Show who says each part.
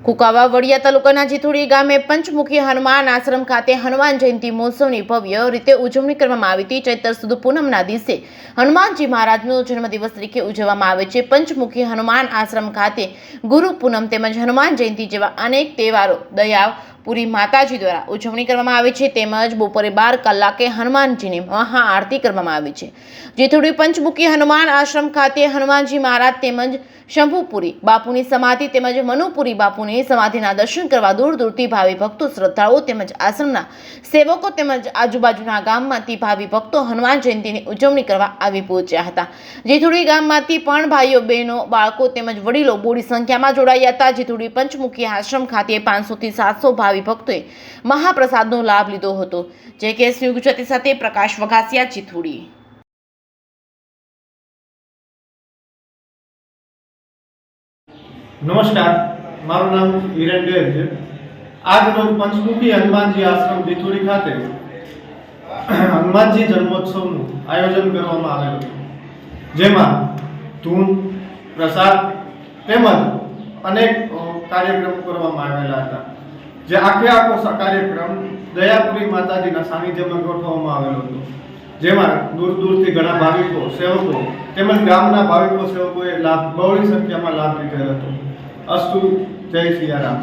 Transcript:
Speaker 1: કુકાવા વડિયા તાલુકાના જીથોડી ગામે પંચમુખી હનુમાન આશ્રમ ખાતે હનુમાન જયંતિ મહોત્સવની ભવ્ય રીતે ઉજવણી કરવામાં આવી હતી। ચૈત્ર સુદ પૂનમના દિવસે હનુમાનજી મહારાજનો જન્મદિવસ તરીકે ઉજવવામાં આવે છે। પંચમુખી હનુમાન આશ્રમ ખાતે ગુરુ પૂનમ તેમજ હનુમાન જયંતિ જેવા અનેક તહેવારો દયાપુરી માતાજી દ્વારા ઉજવણી કરવામાં આવે છે। તેમજ બપોરે 12 કલાકે હનુમાનજીની મહાઆરતી કરવામાં આવે છે। જીથોડી પંચમુખી હનુમાન આશ્રમ ખાતે હનુમાનજી મહારાજ તેમજ શંભુપુરી બાપુની સમાધિ તેમજ મનુપુરી બાપુની સમાધિના દર્શન કરવા દૂર દૂરથી ભાવિ ભક્તો, શ્રદ્ધાળુઓ તેમજ આશ્રમના સેવકો તેમજ આજુબાજુના ગામમાંથી ભાવિ ભક્તો હનુમાન જયંતિની ઉજવણી કરવા આવી પહોંચ્યા હતા। જીથોડી ગામમાંથી પણ ભાઈઓ, બહેનો, બાળકો તેમજ વડીલો બોડી સંખ્યામાં જોડાયા હતા। જીથોડી પંચમુખી આશ્રમ ખાતે 500 થી 700 ભાવિ ભક્તોએ મહાપ્રસાદનો લાભ લીધો હતો। જે કેસ ન્યૂઝ ગુજરાતી સાથે પ્રકાશ વઘાસિયા, જીથોડી।
Speaker 2: नमस्कार, मारू नाम हिरण देव है। आज रोज पंचमुखी हनुमानजी आश्रम जीथोड़ी खाते हनुमानजी जन्मोत्सव आयोजन करवामां आवेलुं हतुं, जेमां धून, प्रसाद તેમજ अनेक कार्यक्रम करवामां आवेला हता। जे आखे आखो कार्यक्रम दयापुरी माताजीना सानिध्यमां गोठववामां आवेलो हतो, जेमां दूर दूरथी घણા ભાવિકો, સેવકો તેમજ ગામના ભાવિકો સેવકોએ બહોળી સંખ્યામાં લાભ લીધેલ હતો। અસ્તુ, જય સિયારામ।